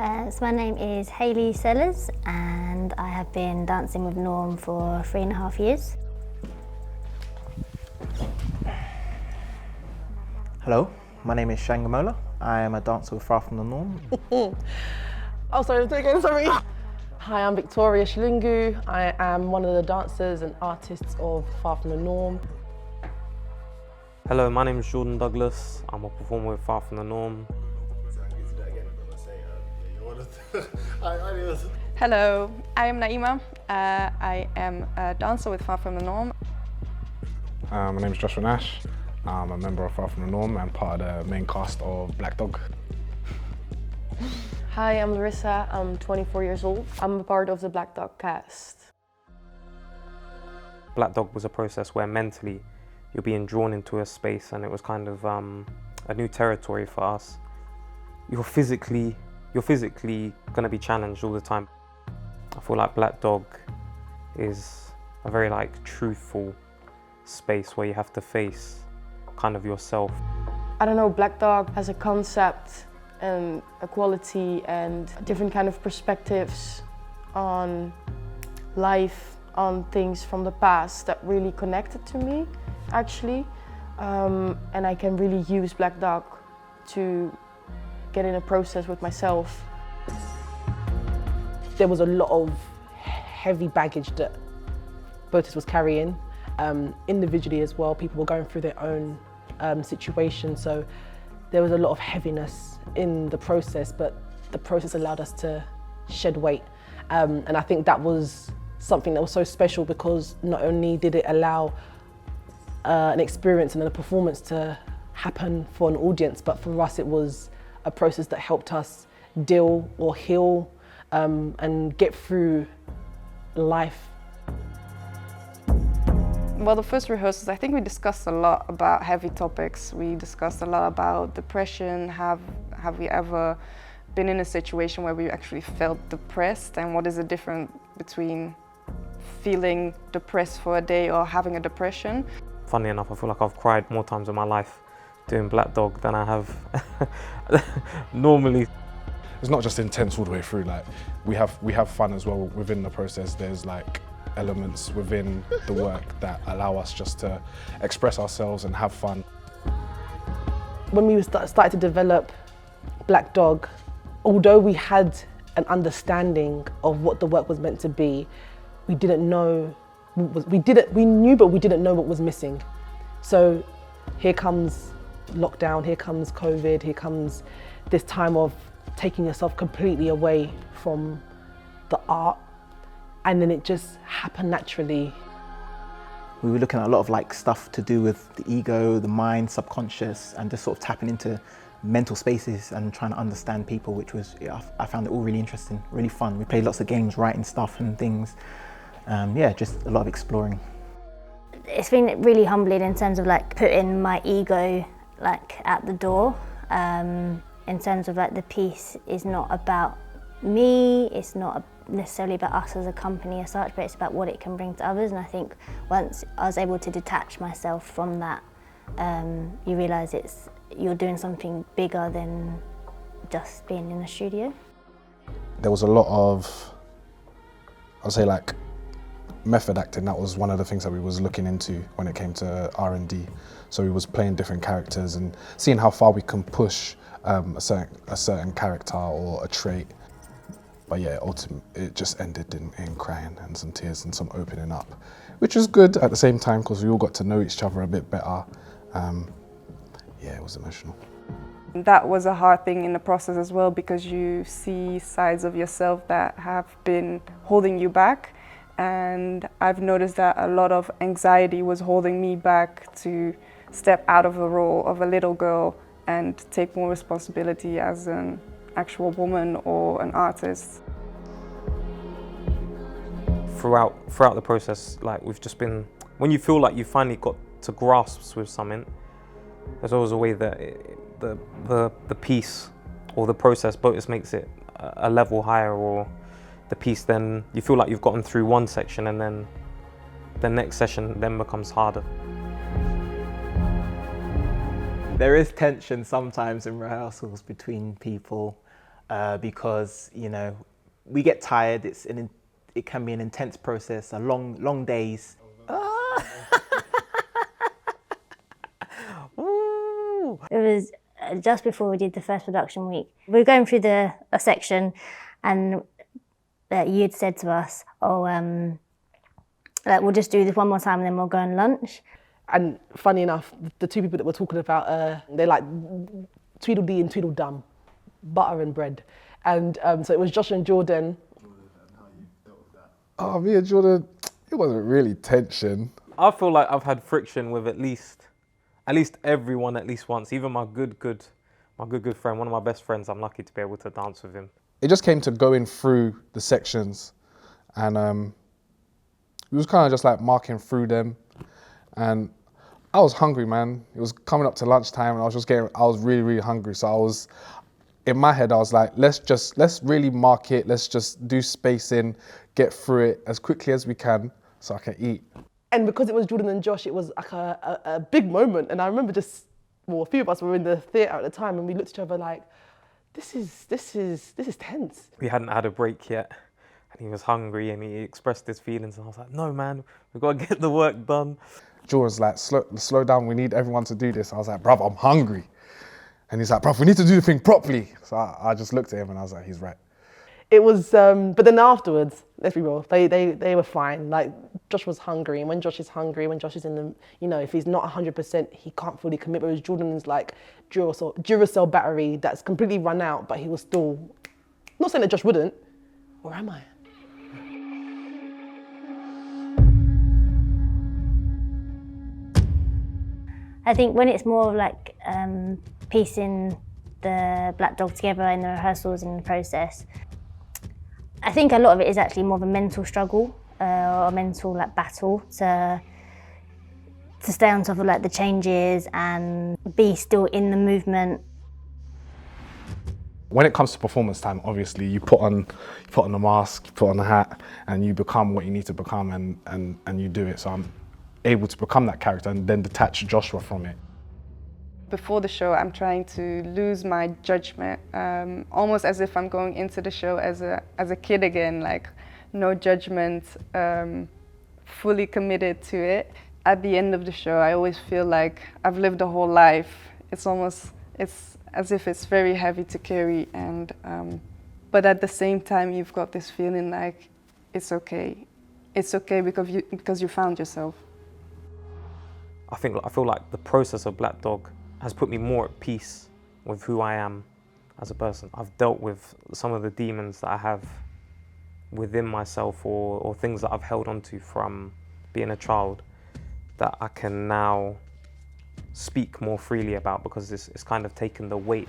So my name is Hayley Sellers and I have been dancing with Norm for 3.5 years. Hello, my name is Shangamola. I am a dancer with Far From The Norm. Oh, sorry, do it again, sorry. Hi, I'm Victoria Shilungu. I am one of the dancers and artists of Far From The Norm. Hello, my name is Jordan Douglas. I'm a performer with Far From The Norm. Hello, I am Naima. I am a dancer with Far From The Norm. My name is Joshua Nash. I'm a member of Far From The Norm and part of the main cast of BLKDOG. Hi, I'm Larissa. I'm 24 years old. I'm a part of the BLKDOG cast. BLKDOG was a process where mentally you're being drawn into a space, and it was kind of a new territory for us. You're physically going to be challenged all the time. I feel like BLKDOG is a very truthful space where you have to face kind of yourself. I don't know, BLKDOG has a concept and a quality and different kind of perspectives on life, on things from the past that really connected to me, actually. And I can really use BLKDOG to get in a process with myself. There was a lot of heavy baggage that Botis was carrying, individually as well. People were going through their own situation, so there was a lot of heaviness in the process, but the process allowed us to shed weight. And I think that was something that was so special, because not only did it allow an experience and a performance to happen for an audience, but for us it was a process that helped us deal or heal and get through life. Well, the first rehearsals, I think we discussed a lot about heavy topics. We discussed a lot about depression. Have we ever been in a situation where we actually felt depressed, and what is the difference between feeling depressed for a day or having a depression? Funny enough, I feel like I've cried more times in my life doing BLKDOG than I have normally. It's not just intense all the way through. We have fun as well within the process. There's elements within the work that allow us just to express ourselves and have fun. When we started to develop BLKDOG, although we had an understanding of what the work was meant to be, we didn't know. We knew, but we didn't know what was missing. So here comes lockdown, here comes COVID, here comes this time of taking yourself completely away from the art, and then it just happened naturally. We were looking at a lot of stuff to do with the ego, the mind, subconscious, and just sort of tapping into mental spaces and trying to understand people, which was, I found it all really interesting, really fun. We played lots of games, writing stuff and things. Just a lot of exploring. It's been really humbling in terms of putting my ego at the door. In terms of the piece is not about me, it's not necessarily about us as a company as such, but it's about what it can bring to others. And I think once I was able to detach myself from that, you realise you're doing something bigger than just being in a studio. There was a lot of, I'd say method acting. That was one of the things that we was looking into when it came to R&D. So we was playing different characters and seeing how far we can push a certain character or a trait. But yeah, ultimately it just ended in crying and some tears and some opening up, which was good at the same time because we all got to know each other a bit better. It was emotional. That was a hard thing in the process as well, because you see sides of yourself that have been holding you back. And I've noticed that a lot of anxiety was holding me back to step out of the role of a little girl and take more responsibility as an actual woman or an artist. Throughout the process, we've just been, when you feel like you finally got to grasp with something, there's always a way that the piece or the process Botis makes it a level higher, or the piece, then you feel like you've gotten through one section and then the next session then becomes harder. There is tension sometimes in rehearsals between people. because, you know, we get tired. It can be an intense process, long days. It was just before we did the first production week. We were going through a section, and you had said to us, like, we'll just do this one more time and then we'll go on lunch. And funny enough, the two people that we're talking about, they're like Tweedledee and Tweedledum, butter and bread. And so it was Josh and Jordan. Oh, me and Jordan, it wasn't really tension. I feel like I've had friction with at least everyone at least once. Even my good friend, one of my best friends. I'm lucky to be able to dance with him. It just came to going through the sections, and we was kind of just like marking through them, and I was hungry, man. It was coming up to lunchtime, and I was really, really hungry. So in my head, I was like, let's really mark it. Let's just do spacing, get through it as quickly as we can so I can eat. And because it was Jordan and Josh, it was like a big moment. And I remember a few of us were in the theatre at the time, and we looked at each other like, this is tense. We hadn't had a break yet, and he was hungry, and he expressed his feelings, and I was like, no, man, we've got to get the work done. Jordan's like, slow down, we need everyone to do this. I was like, bruv, I'm hungry. And he's like, bruv, we need to do the thing properly. So I just looked at him and I was like, he's right. It was, but then afterwards, let's be real, they were fine. Like, Josh was hungry, and when Josh is hungry, when Josh is in the, you know, if he's not 100%, he can't fully commit. Whereas Jordan's like Duracell battery that's completely run out, but he was still, not saying that Josh wouldn't, or am I? I think when it's more of like piecing the Black Dog together in the rehearsals and the process, I think a lot of it is actually more of a mental struggle or a mental like battle to stay on top of like the changes and be still in the movement. When it comes to performance time, obviously you put on the mask, you put on the hat, and you become what you need to become, and you do it. So I'm able to become that character and then detach Joshua from it. Before the show, I'm trying to lose my judgment, almost as if I'm going into the show as a kid again, like no judgment, fully committed to it. At the end of the show, I always feel like I've lived a whole life. It's as if it's very heavy to carry, and but at the same time, you've got this feeling like it's okay. It's okay because you found yourself. I feel like the process of Black Dog has put me more at peace with who I am as a person. I've dealt with some of the demons that I have within myself, or things that I've held onto from being a child, that I can now speak more freely about, because it's kind of taken the weight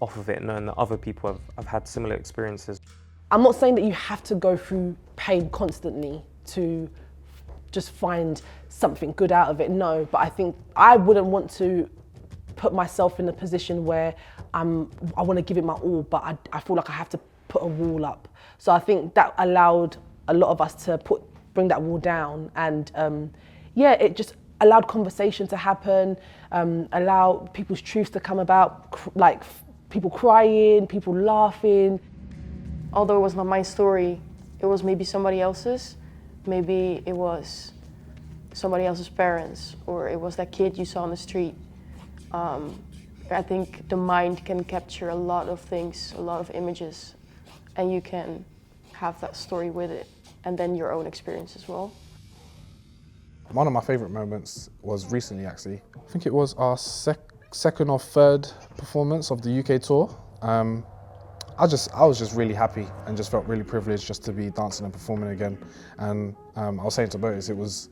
off of it, knowing that other people have had similar experiences. I'm not saying that you have to go through pain constantly to just find something good out of it, no, but I think I wouldn't want to put myself in a position where I want to give it my all, but I feel like I have to put a wall up. So I think that allowed a lot of us to bring that wall down, and it just allowed conversation to happen, allow people's truths to come about, like people crying, people laughing. Although it was not my story, it was maybe somebody else's. Maybe it was somebody else's parents, or it was that kid you saw on the street. I think the mind can capture a lot of things, a lot of images, and you can have that story with it, and then your own experience as well. One of my favourite moments was recently, actually. I think it was our second or third performance of the UK tour. I was just really happy and just felt really privileged just to be dancing and performing again. And I was saying to Botis, it was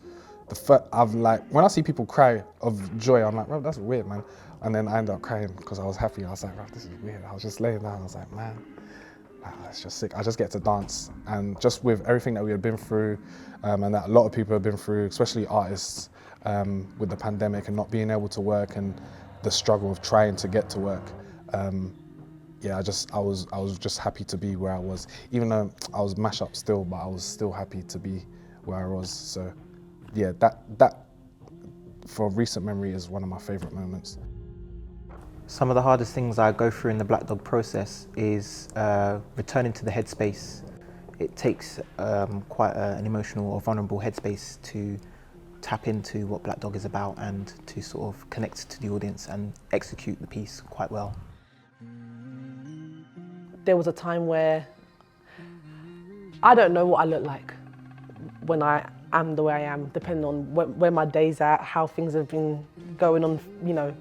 when I see people cry of joy, I'm like, bro, that's weird, man. And then I ended up crying because I was happy. I was like, bro, this is weird. I was just laying down. I was like, man, it's just sick. I just get to dance. And just with everything that we had been through, and that a lot of people have been through, especially artists, with the pandemic and not being able to work and the struggle of trying to get to work. I was just happy to be where I was, even though I was mashed up still, but I was still happy to be where I was. So yeah, that for recent memory is one of my favourite moments. Some of the hardest things I go through in the Black Dog process is returning to the headspace. It takes quite an emotional or vulnerable headspace to tap into what Black Dog is about and to sort of connect to the audience and execute the piece quite well. There was a time where I don't know what I look like when I am the way I am, depending on where my day's at, how things have been going on, you know.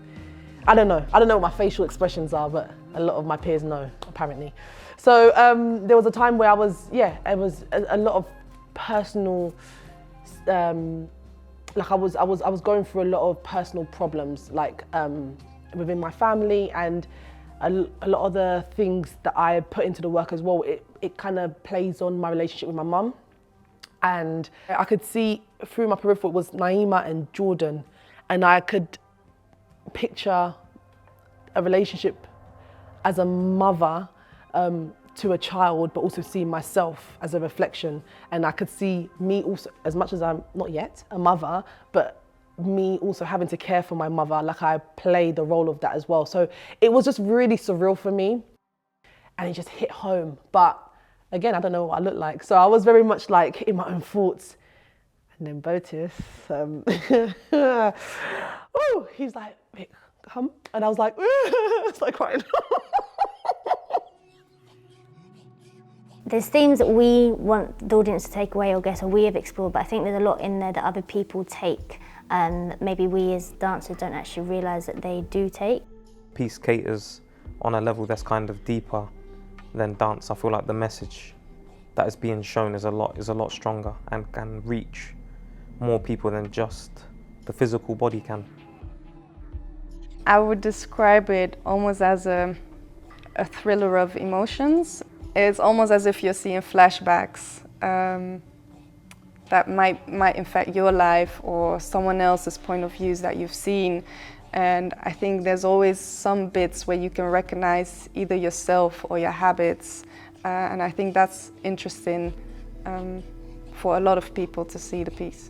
I don't know what my facial expressions are, but a lot of my peers know, apparently. So there was a time where it was a lot of personal, like I was going through a lot of personal problems, like within my family, and a lot of the things that I put into the work as well, it kind of plays on my relationship with my mum. And I could see through my peripheral, it was Naima and Jordan, and I could picture a relationship as a mother to a child, but also see myself as a reflection. And I could see me also, as much as I'm not yet a mother, but me also having to care for my mother, like I play the role of that as well. So it was just really surreal for me, and it just hit home. But again, I don't know what I look like. So I was very much like in my own thoughts. And then Botis, oh, he's like, Vic, come. And I was like, it's like crying. There's themes that we want the audience to take away, or guess, or we have explored, but I think there's a lot in there that other people take and maybe we as dancers don't actually realise that they do take. Piece caters on a level that's kind of deeper than dance. I feel like the message that is being shown is a lot stronger and can reach more people than just the physical body can. I would describe it almost as a thriller of emotions. It's almost as if you're seeing flashbacks that might affect your life or someone else's point of views that you've seen. And I think there's always some bits where you can recognize either yourself or your habits. And I think that's interesting for a lot of people to see the piece.